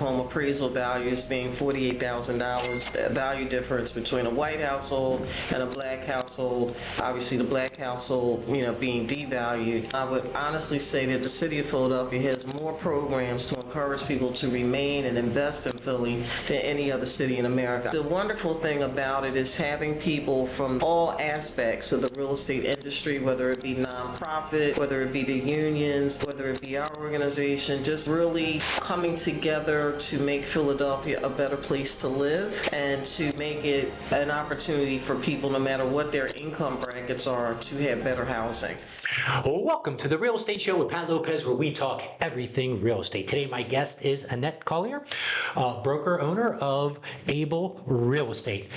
home appraisal values being $48,000, value difference between a white household and a black household. Obviously, the black household, being devalued. I would honestly say that the city of Philadelphia has more programs to encourage people to remain and invest in Philly than any other city in America. The wonderful thing about it is having people from all aspects of the real estate industry, whether it be nonprofit, whether it be the unions, whether it be our organization, just really coming together to make Philadelphia a better place to live and to make it an opportunity for people, no matter what their income brackets are, to have better housing. Welcome to the Real Estate Show with Pat Lopez, where we talk everything real estate. Today, my guest is Annette Collier, broker owner of Able Real Estate.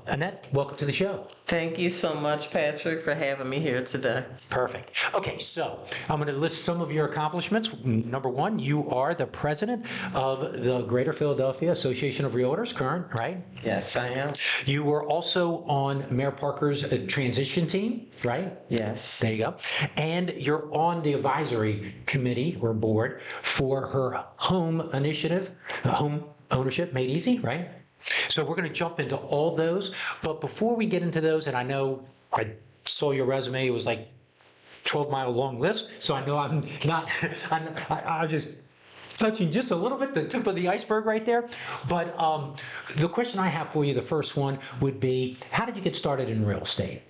Annette, welcome to the show. Thank you so much, Patrick, for having me here today. Perfect. Okay, so I'm going to list some of your accomplishments. Number one, you are the president of the Greater Philadelphia Association of Realtors, current, right? Yes, I am. You were also on Mayor Parker's transition team, right? Yes. There you go. And you're on the advisory committee or board for her home initiative, Home Ownership Made Easy, right? So we're going to jump into all those. But before we get into those, and I know I saw your resume, it was like 12-mile long list. So I know I'm not, I'm just touching just a little bit, the tip of the iceberg right there. But the question I have for you, the first one would be, how did you get started in real estate?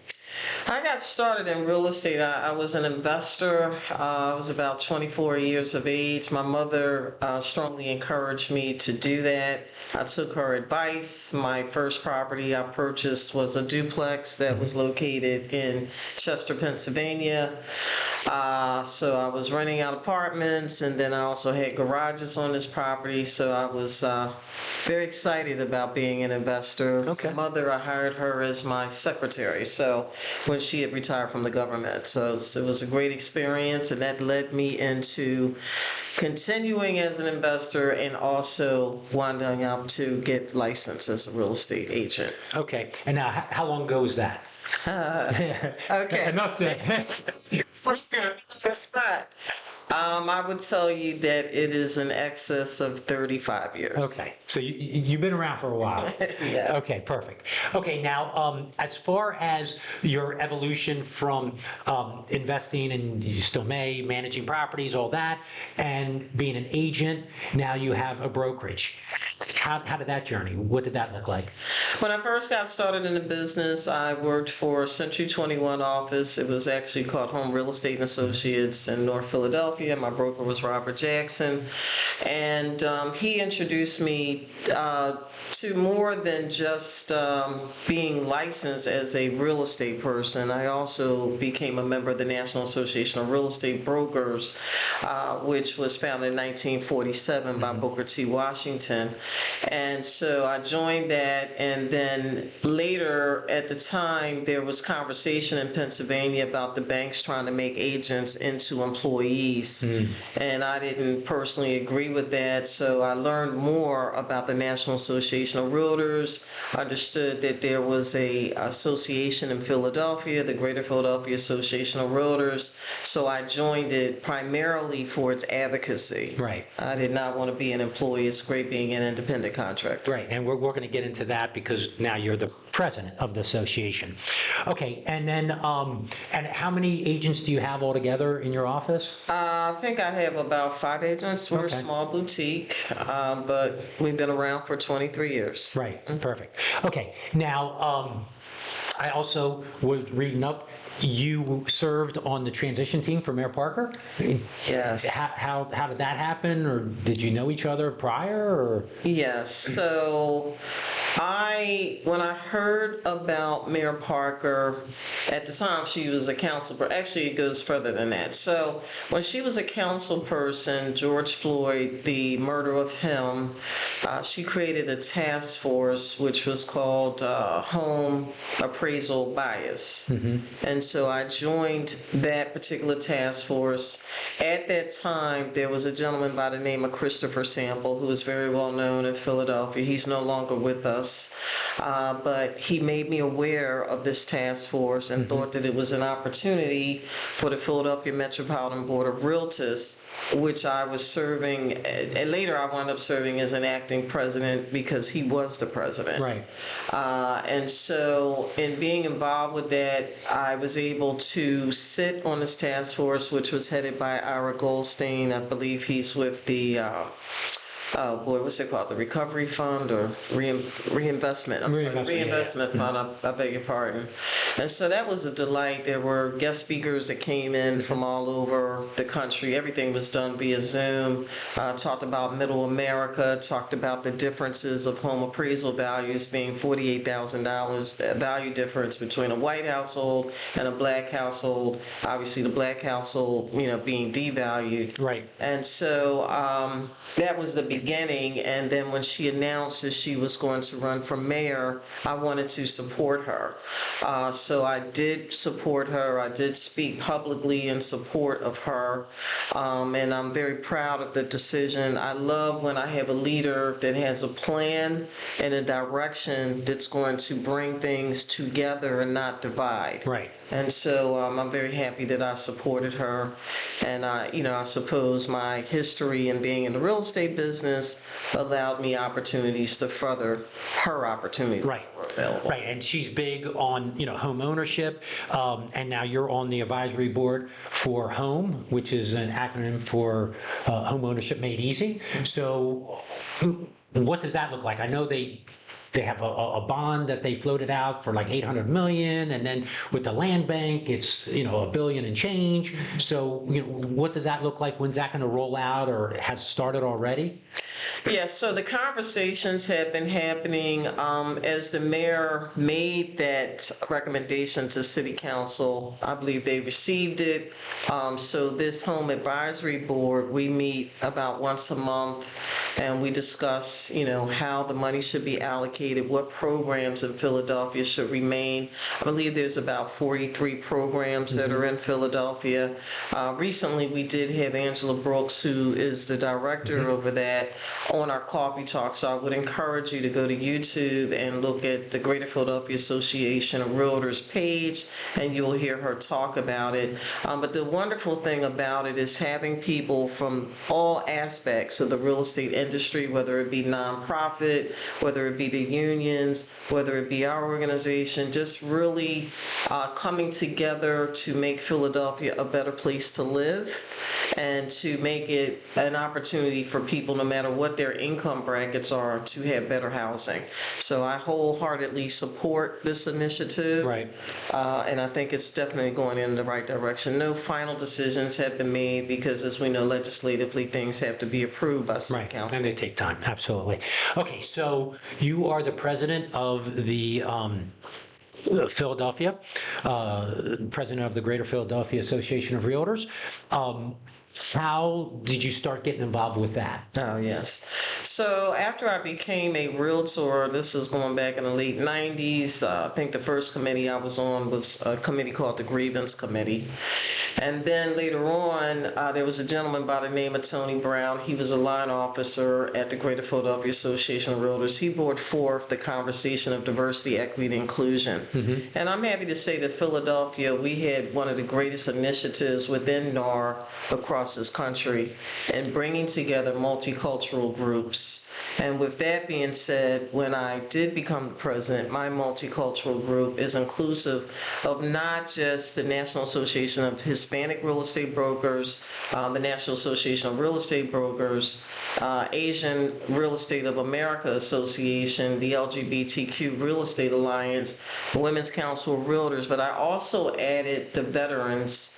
I got started in real estate. I was an investor. I was about 24 years of age. My mother strongly encouraged me to do that. I took her advice. My first property I purchased was a duplex that was located in Chester, Pennsylvania. So I was renting out apartments, and then I also had garages on this property. So I was very excited about being an investor. Okay. My mother, I hired her as my secretary. So when she had retired from the government. So it was a great experience, and that led me into continuing as an investor and also winding up to get licensed as a real estate agent. Okay. And now, how long ago was that? Okay. Enough said. What's good? That's fine. I would tell you that it is in excess of 35 years. Okay, so you've been around for a while. Yes. Okay, perfect. Okay, now as far as your evolution from investing, and you still managing properties, all that, and being an agent, now you have a brokerage. How did that journey? What did that look like? When I first got started in the business, I worked for Century 21 office. It was actually called Home Real Estate and Associates in North Philadelphia. My broker was Robert Jackson, and he introduced me to more than just being licensed as a real estate person. I also became a member of the National Association of Real Estate Brokers, which was founded in 1947 by Booker T. Washington. And so I joined that, and then later at the time there was conversation in Pennsylvania about the banks trying to make agents into employees. And I didn't personally agree with that, so I learned more about the National Association of Realtors, understood that there was a association in Philadelphia, the Greater Philadelphia Association of Realtors, so I joined it primarily for its advocacy. Right. I did not want to be an employee. It's great being an independent contractor. Right, and we're going to get into that because now you're the president of the association. Okay, and then and how many agents do you have altogether in your office? I think I have about 5 agents. We're a small boutique, but we've been around for 23 years. Right, perfect. Okay, now I also was reading up, you served on the transition team for Mayor Parker? Yes. How did that happen, or did you know each other prior? Or? Yes, so when I heard about Mayor Parker, at the time she was a council person. Actually, it goes further than that. So when she was a council person, George Floyd, the murder of him, she created a task force which was called Home Appraisal Bias. And so I joined that particular task force. At that time, there was a gentleman by the name of Christopher Sample, who was very well known in Philadelphia. He's no longer with us. us, but he made me aware of this task force and thought that it was an opportunity for the Philadelphia Metropolitan Board of Realtors, which I was serving, and later I wound up serving as an acting president because he was the president. Right. And so in being involved with that, I was able to sit on this task force, which was headed by Ira Goldstein. I believe he's with the oh boy, what's it called? The Recovery Fund or Reinvestment? Reinvestment Fund. I beg your pardon. And so that was a delight. There were guest speakers that came in from all over the country. Everything was done via Zoom. Talked about Middle America. Talked about the differences of home appraisal values being $48,000 value difference between a white household and a black household. Obviously, the black household, being devalued. Right. And so that was the beginning, and then when she announced that she was going to run for mayor, I wanted to support her. So I did support her. I did speak publicly in support of her, and I'm very proud of the decision. I love when I have a leader that has a plan and a direction that's going to bring things together and not divide. Right. And so I'm very happy that I supported her. And I suppose my history in being in the real estate business allowed me opportunities to further her opportunities Right. that were available. Right. And she's big on, home ownership. And now you're on the advisory board for HOME, which is an acronym for Home Ownership Made Easy. So what does that look like? I know they have a bond that they floated out for like 800 million, and then with the land bank, it's $1 billion and change. So what does that look like? When's that going to roll out, or has started already? Yes, so the conversations have been happening as the mayor made that recommendation to City Council. I believe they received it. So this Home Advisory Board, we meet about once a month, and we discuss, how the money should be allocated, what programs in Philadelphia should remain. I believe there's about 43 programs that are in Philadelphia. Recently, we did have Angela Brooks, who is the director over that, on our coffee talk. So I would encourage you to go to YouTube and look at the Greater Philadelphia Association of Realtors page, and you'll hear her talk about it. But the wonderful thing about it is having people from all aspects of the real estate industry, whether it be nonprofit, whether it be the unions, whether it be our organization, just really coming together to make Philadelphia a better place to live and to make it an opportunity for people, no matter what their income brackets are, to have better housing. So I wholeheartedly support this initiative. Right. And I think it's definitely going in the right direction. No final decisions have been made because, as we know, legislatively, things have to be approved by City Right. Council. And they take time. Absolutely. Okay. So you are the president of the Philadelphia, president of the Greater Philadelphia Association of Realtors. How did you start getting involved with that? Oh, yes. So after I became a realtor, this is going back in the late 90s, I think the first committee I was on was a committee called the Grievance Committee. And then later on, there was a gentleman by the name of Tony Brown. He was a line officer at the Greater Philadelphia Association of Realtors. He brought forth the conversation of diversity, equity, and inclusion. And I'm happy to say that Philadelphia, we had one of the greatest initiatives within NAR across this country in bringing together multicultural groups. And with that being said, when I did become the president, my multicultural group is inclusive of not just the National Association of Hispanic Real Estate Brokers, the National Association of Real Estate Brokers, Asian Real Estate of America Association, the LGBTQ Real Estate Alliance, Women's Council of Realtors, but I also added the veterans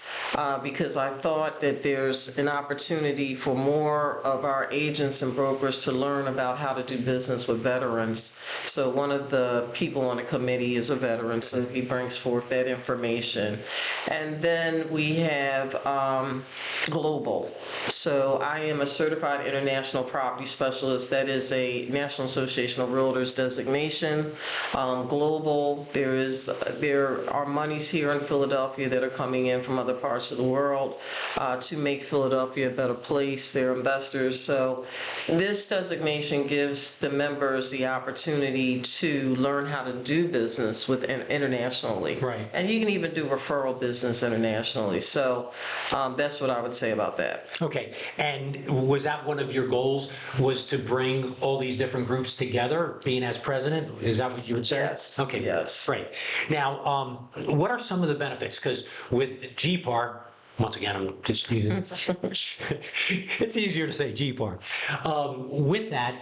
because I thought that there's an opportunity for more of our agents and brokers to learn about how to do business with veterans. So one of the people on the committee is a veteran, so he brings forth that information. And then we have global. So I am a certified international property specialist. That is a National Association of Realtors designation. Global, there are monies here in Philadelphia that are coming in from other parts of the world to make Philadelphia a better place. They're investors. So this designation gives the members the opportunity to learn how to do business with internationally. Right. And you can even do referral business internationally. So that's what I would say about that. Okay, and was that one of your goals, was to bring all these different groups together, being as president? Is that what you would say? Yes. Okay, Yes. great. Now, what are some of the benefits? Because with GPAR, once again, I'm just using, it's easier to say GPAR. With that,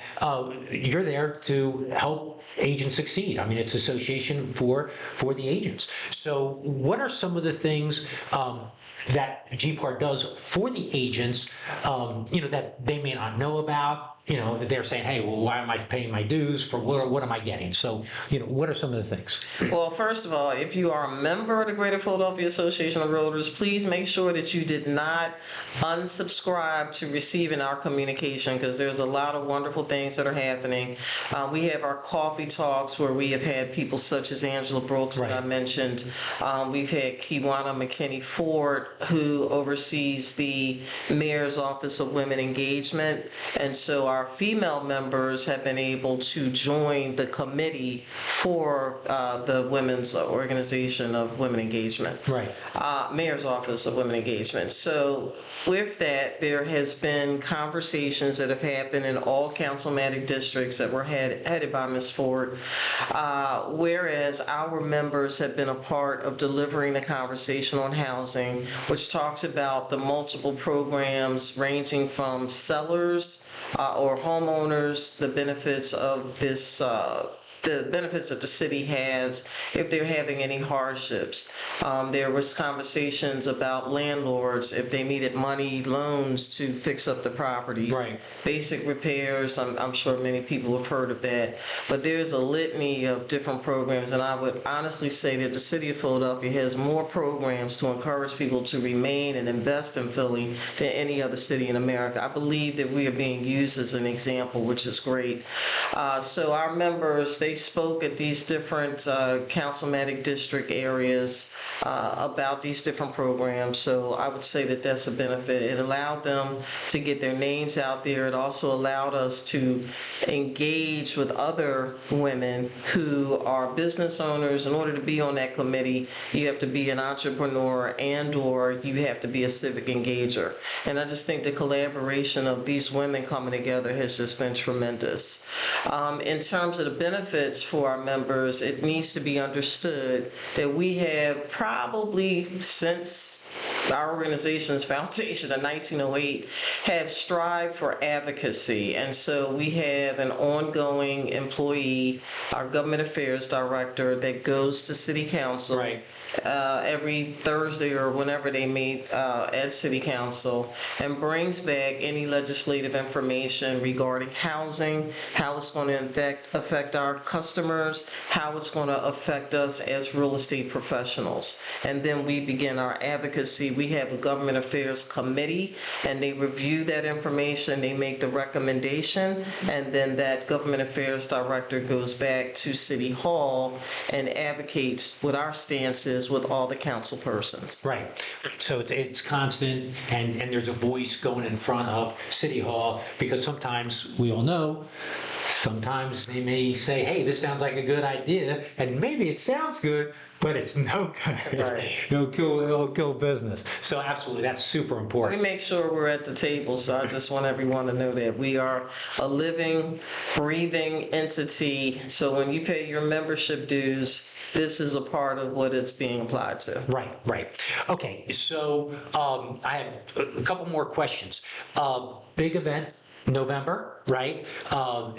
you're there to help agents succeed. I mean, it's association for the agents. So what are some of the things that GPAR does for the agents, that they may not know about? That they're saying, hey, well, why am I paying my dues for what am I getting? So, what are some of the things? Well, first of all, if you are a member of the Greater Philadelphia Association of Realtors, please make sure that you did not unsubscribe to receiving our communication, because there's a lot of wonderful things that are happening. We have our coffee talks where we have had people such as Angela Brooks that I mentioned. We've had Kiwana McKinney Ford, who oversees the Mayor's Office of Women Engagement. And so our female members have been able to join the committee for the Women's Organization of Women Engagement. Right. Mayor's Office of Women Engagement. So with that, there has been conversations that have happened in all councilmatic districts that were headed by Ms. Ford, whereas our members have been a part of delivering the conversation on housing, which talks about the multiple programs ranging from sellers or homeowners, the benefits of this the benefits that the city has if they're having any hardships. There was conversations about landlords if they needed money, loans to fix up the properties. Right. Basic repairs, I'm sure many people have heard of that. But there's a litany of different programs, and I would honestly say that the city of Philadelphia has more programs to encourage people to remain and invest in Philly than any other city in America. I believe that we are being used as an example, which is great. So our members, they spoke at these different councilmatic district areas about these different programs. So I would say that that's a benefit. It allowed them to get their names out there. It also allowed us to engage with other women who are business owners. In order to be on that committee, you have to be an entrepreneur and or you have to be a civic engager. And I just think the collaboration of these women coming together has just been tremendous. In terms of the benefits for our members, it needs to be understood that we have probably since our organization's foundation in 1908 have strived for advocacy. And so we have an ongoing employee, our government affairs director, that goes to city council. Right. Every Thursday or whenever they meet at City Council, and brings back any legislative information regarding housing, how it's going to affect our customers, how it's going to affect us as real estate professionals. And then we begin our advocacy. We have a government affairs committee, and they review that information, they make the recommendation, and then that government affairs director goes back to City Hall and advocates what our stance is with all the council persons. Right. So it's constant, and there's a voice going in front of City Hall, because sometimes we all know, sometimes they may say, hey, this sounds like a good idea, and maybe it sounds good, but it's no good. Right. It'll kill business. So absolutely, that's super We important. make sure we're at the table, so I just want everyone to know that we are a living, breathing entity. So when you pay your membership dues, this is a part of what it's being applied to. Right. Okay, so I have a couple more questions. Big event, November, right?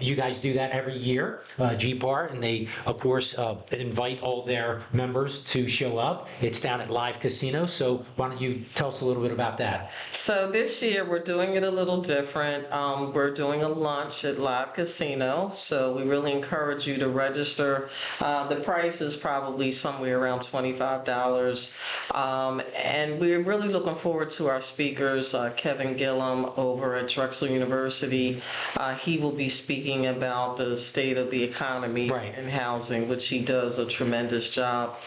You guys do that every year, GPAR, and they, of course, invite all their members to show up. It's down at Live Casino, so why don't you tell us a little bit about that? So this year we're doing it a little different. We're doing a lunch at Live Casino, so we really encourage you to register. The price is probably somewhere around $25. And we're really looking forward to our speakers, Kevin Gillum over at Drexel University. He will be speaking about the state of the economy Right. and housing, which he does a tremendous job.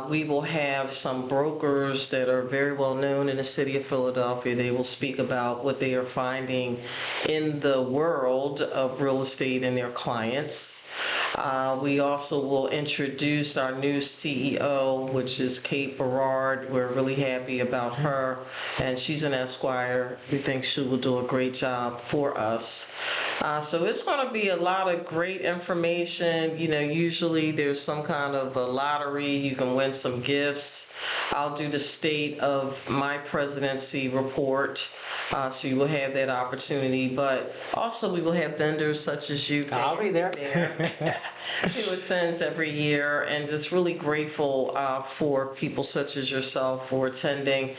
We will have some brokers that are very well known in the city of Philadelphia. They will speak about what they are finding in the world of real estate and their clients. We also will introduce our new CEO, which is Kate Berard. We're really happy about her, and she's an Esquire. We think she will do a great job for us. So it's going to be a lot of great information. You know, usually there's some kind of a lottery. You can win some gifts. I'll do the state of my presidency report. So you will have that opportunity, but also we will have vendors such as you. I'll be there. Who attends every year, and just really grateful for people such as yourself for attending.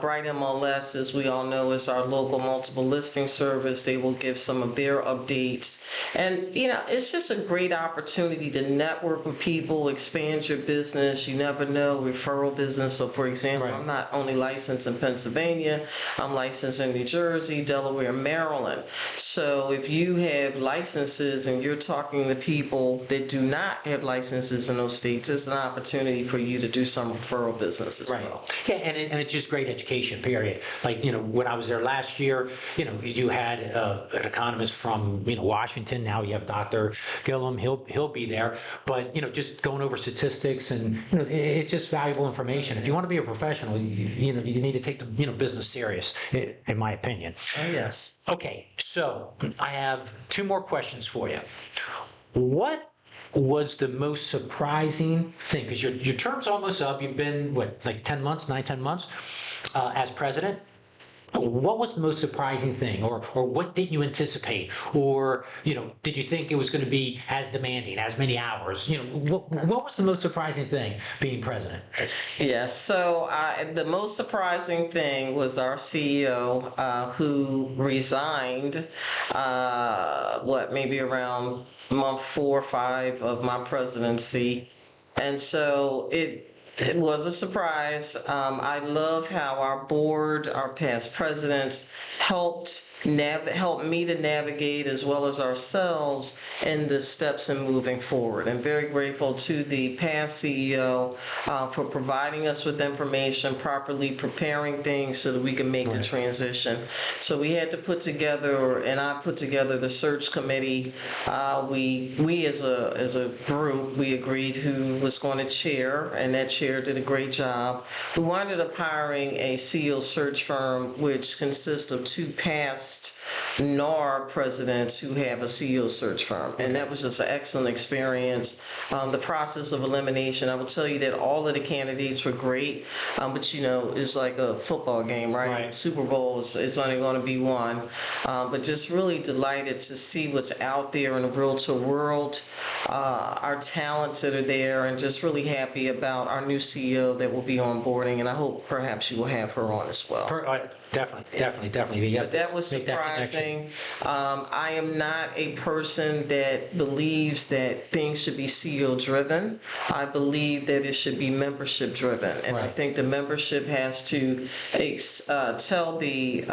Bright MLS, as we all know, is our local multiple listing service. They will give some of their updates, and you know, it's just a great opportunity to network with people, expand your business. You never know, referral business. So for example, Right. I'm not only licensed in Pennsylvania, I'm licensed in New Jersey, Delaware, Maryland. So if you have licenses and you're talking to people that do not have licenses in those states, it's an opportunity for you to do some referral business as well. Yeah, and it's just great education, period. Like, you know, when I was there last year, you know, you had an economist from, you know, Washington. Now you have Dr. Gillum. He'll be there. But, you know, just going over statistics and, you know, it's just valuable information. If you want to be a professional, you know, you need to take the, you know, business serious, in my opinion. Oh, yes. Okay, so I have two more questions for you. What was the most surprising thing? Because your term's almost up. You've been, what, like 10 months, 10 months as president? What was the most surprising thing, or what didn't you anticipate, or, you know, did you think it was going to be as demanding, as many hours? You know, what was the most surprising thing being president? Yes. So the most surprising thing was our CEO who resigned, maybe around month 4 or 5 of my presidency. And so it was a surprise. I love how our board, our past presidents, helped me to navigate, as well as ourselves, in the steps in moving forward. I'm very grateful to the past CEO for providing us with information, properly preparing things so that we can make the transition. So we had to put together, and I put together the search committee. We as a group, we agreed who was going to chair, and that chair did a great job. We wound up hiring a CEO search firm, which consists of 2 past NAR presidents who have a CEO search firm, and that was just an excellent experience. The process of elimination, I will tell you that all of the candidates were great, but you know, it's like a football game, right? Super Bowl is only going to be one, but just really delighted to see what's out there in the realtor world, our talents that are there, and just really happy about our new CEO that will be onboarding, and I hope perhaps you will have her on as well. Definitely. But that was surprising. I am not a person that believes that things should be CEO driven. I believe that it should be membership driven. And I think the membership has to tell the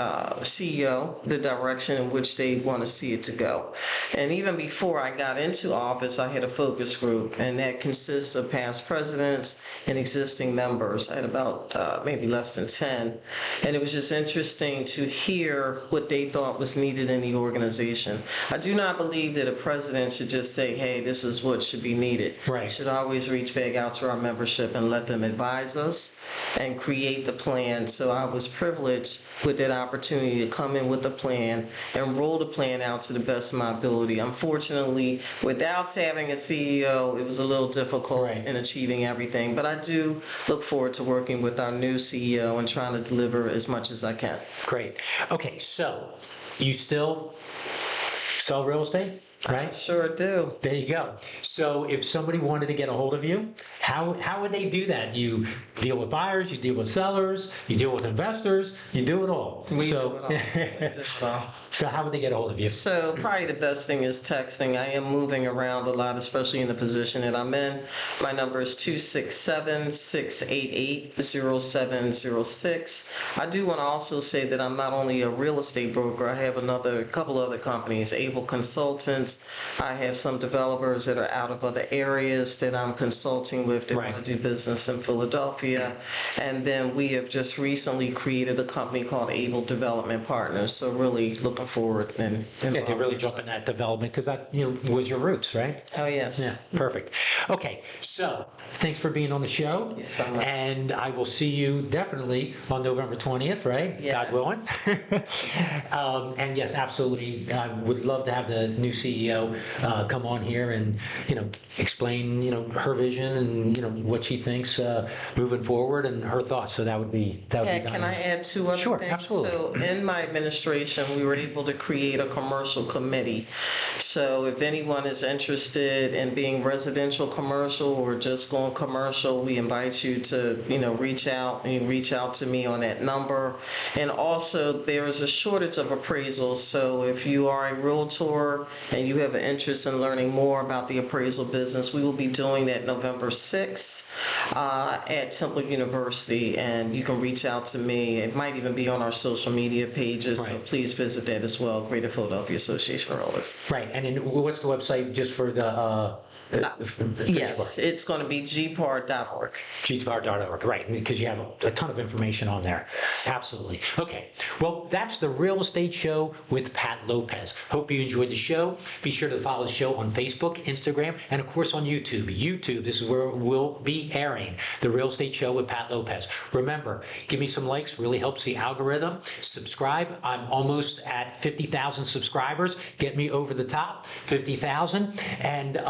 CEO the direction in which they want to see it to go. And even before I got into office, I had a focus group, and that consists of past presidents and existing members. I had about maybe less than 10. And it was just interesting to hear what they thought was needed in the organization. I do not believe that a president should just say, hey, this is what should be needed. We should always reach back out to our membership and let them advise us and create the plan. So I was privileged with that opportunity to come in with a plan and roll the plan out to the best of my ability. Unfortunately, without having a CEO, it was a little difficult in achieving everything. But I do look forward to working with our new CEO and trying to deliver as much as I can. Great. Okay, so you still sell real estate, right? I sure do. There you go. So if somebody wanted to get a hold of you, how would they do that? You deal with buyers, you deal with sellers, you deal with investors, you do it all. We do it all. So how would they get a hold of you? So probably the best thing is texting. I am moving around a lot, especially in the position that I'm in. My number is 267-688-0706. I do want to also say that I'm not only a real estate broker. I have couple other companies, Able Consultants, because I have some developers that are out of other areas that I'm consulting with that Right. want to do business in Philadelphia. And then we have just recently created a company called Able Development Partners. So really looking forward and Yeah, they really jump in that development because that, was your roots, right? Oh, yes. Yeah, perfect. Okay, so thanks for being on the show. Thank you so much. And I will see you definitely on November 20th, right? Yes. God willing. And yes, absolutely. I would love to have the new CEO come on here and, explain, her vision and, what she thinks moving forward and her thoughts. So that would be Yeah, done. can I add two other Sure, things? absolutely. So in my administration, we were able to create a commercial committee. So if anyone is interested in being residential commercial or just going commercial, we invite you to, reach out and reach out to me on that number. And also there is a shortage of appraisals. So if you are a realtor and you have an interest in learning more about the appraisal business, we will be doing that November 6th at Temple University, and you can reach out to me. It might even be on our social media pages, so Right. please visit that as well, Greater Philadelphia Association of Realtors. Right, and then what's the website just for the Yes, it's going to be GPAR.org. GPAR.org, right, because you have a ton of information on there. Absolutely. Okay, well, that's the Real Estate Show with Pat Lopez. Hope you enjoyed the show. Be sure to follow the show on Facebook, Instagram, and of course on YouTube. YouTube, this is where we'll be airing the Real Estate Show with Pat Lopez. Remember, give me some likes, really helps the algorithm. Subscribe. I'm almost at 50,000 subscribers. Get me over the top, 50,000. And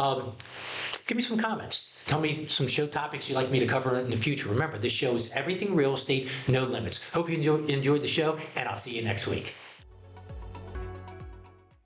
give me some comments. Tell me some show topics you'd like me to cover in the future. Remember, this show is everything real estate, no limits. Hope you enjoyed the show, and I'll see you next week.